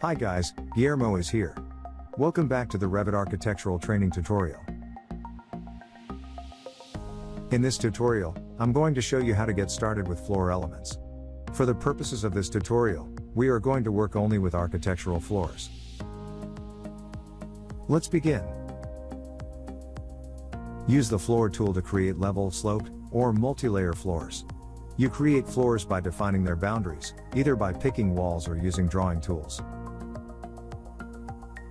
Hi guys, Guillermo is here. Welcome back to the Revit architectural training tutorial. In this tutorial, I'm going to show you how to get started with floor elements. For the purposes of this tutorial, we are going to work only with architectural floors. Let's begin. Use the floor tool to create level, sloped, or multi-layer floors. You create floors by defining their boundaries, either by picking walls or using drawing tools.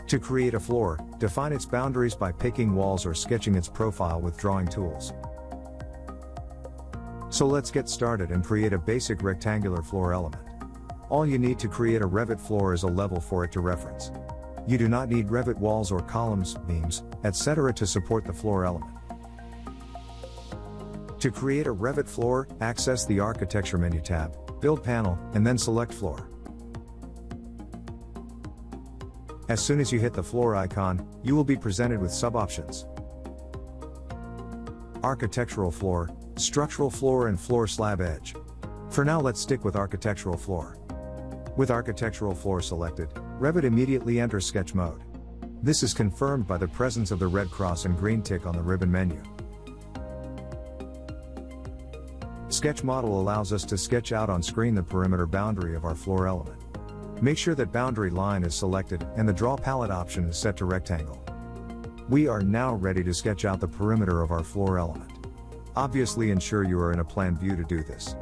To create a floor, define its boundaries by picking walls or sketching its profile with drawing tools. So let's get started and create a basic rectangular floor element. All you need to create a Revit floor is a level for it to reference. You do not need Revit walls or columns, beams, etc. to support the floor element. To create a Revit floor, access the Architecture menu tab, Build panel, and then select Floor. As soon as you hit the floor icon, you will be presented with sub-options: Architectural floor, Structural floor and Floor slab edge. For now let's stick with Architectural floor. With Architectural floor selected, Revit immediately enters sketch mode. This is confirmed by the presence of the red cross and green tick on the ribbon menu. Sketch model allows us to sketch out on screen the perimeter boundary of our floor element. Make sure that boundary line is selected and the draw palette option is set to rectangle. We are now ready to sketch out the perimeter of our floor element. Obviously ensure you are in a plan view to do this.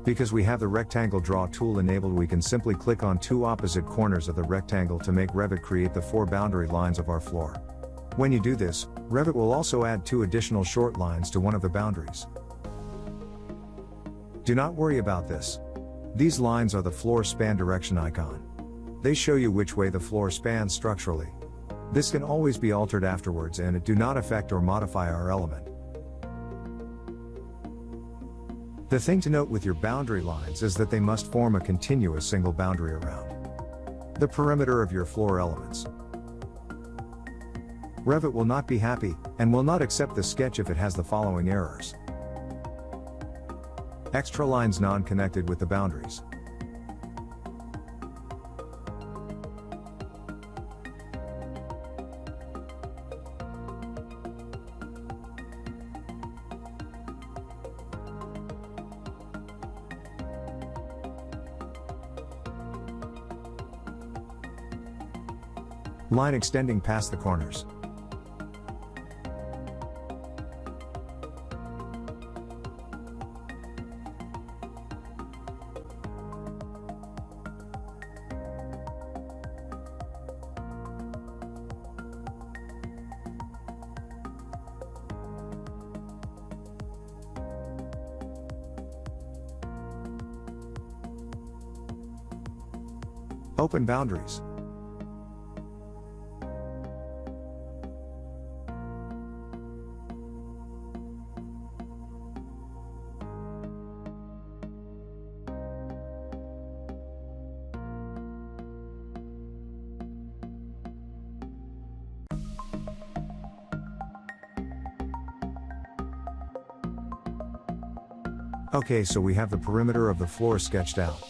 Because we have the rectangle draw tool enabled, we can simply click on two opposite corners of the rectangle to make Revit create the four boundary lines of our floor. When you do this, Revit will also add two additional short lines to one of the boundaries. Do not worry about this. These lines are the floor span direction icon. They show you which way the floor spans structurally. This can always be altered afterwards and it do not affect or modify our element. The thing to note with your boundary lines is that they must form a continuous single boundary around the perimeter of your floor elements. Revit will not be happy, and will not accept the sketch if it has the following errors: extra lines non-connected with the boundaries, line extending past the corners, open boundaries. Okay, so we have the perimeter of the floor sketched out.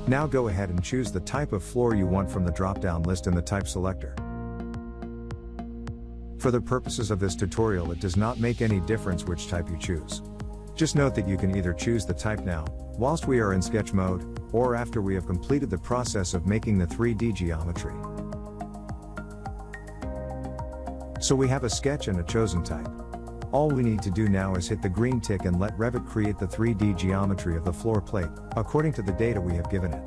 Now go ahead and choose the type of floor you want from the drop-down list in the type selector. For the purposes of this tutorial, it does not make any difference which type you choose. Just note that you can either choose the type now, whilst we are in sketch mode, or after we have completed the process of making the 3D geometry. So we have a sketch and a chosen type. All we need to do now is hit the green tick and let Revit create the 3D geometry of the floor plate, according to the data we have given it.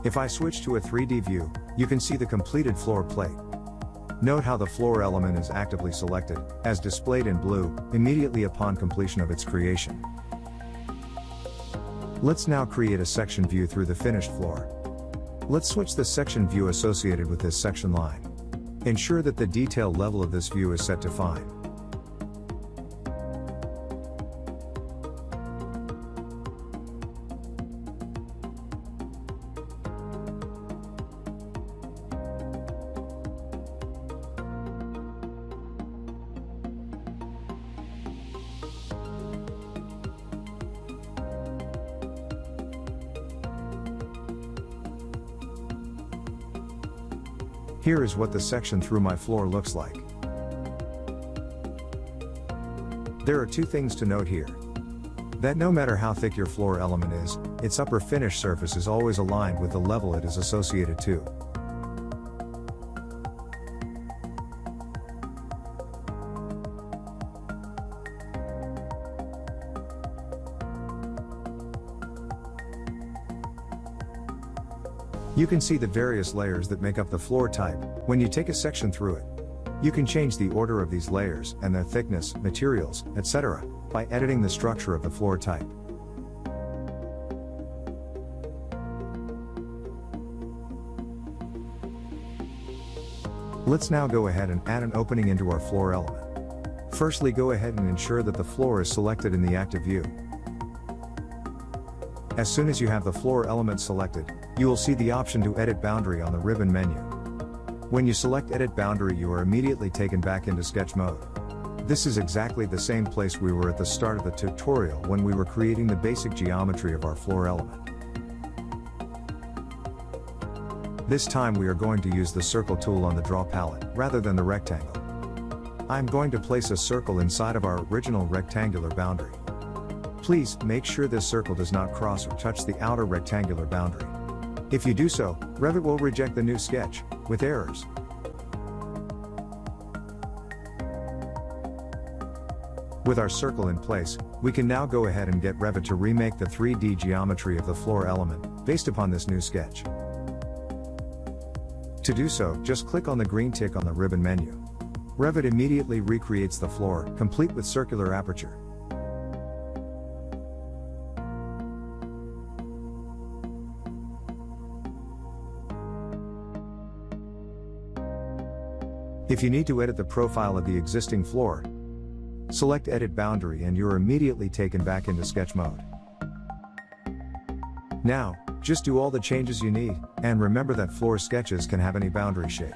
If I switch to a 3D view, you can see the completed floor plate. Note how the floor element is actively selected, as displayed in blue, immediately upon completion of its creation. Let's now create a section view through the finished floor. Let's switch the section view associated with this section line. Ensure that the detail level of this view is set to fine. Here is what the section through my floor looks like. There are two things to note here. That no matter how thick your floor element is, its upper finish surface is always aligned with the level it is associated to. You can see the various layers that make up the floor type when you take a section through it. You can change the order of these layers and their thickness, materials, etc. by editing the structure of the floor type. Let's now go ahead and add an opening into our floor element. Firstly, go ahead and ensure that the floor is selected in the active view. As soon as you have the floor element selected, you will see the option to edit boundary on the ribbon menu. When you select edit boundary, you are immediately taken back into sketch mode. This is exactly the same place we were at the start of the tutorial when we were creating the basic geometry of our floor element. This time we are going to use the circle tool on the draw palette, rather than the rectangle. I am going to place a circle inside of our original rectangular boundary. Please make sure this circle does not cross or touch the outer rectangular boundary. If you do so, Revit will reject the new sketch, with errors. With our circle in place, we can now go ahead and get Revit to remake the 3D geometry of the floor element, based upon this new sketch. To do so, just click on the green tick on the ribbon menu. Revit immediately recreates the floor, complete with circular aperture. If you need to edit the profile of the existing floor, select Edit Boundary and you're immediately taken back into sketch mode. Now, just do all the changes you need, and remember that floor sketches can have any boundary shape.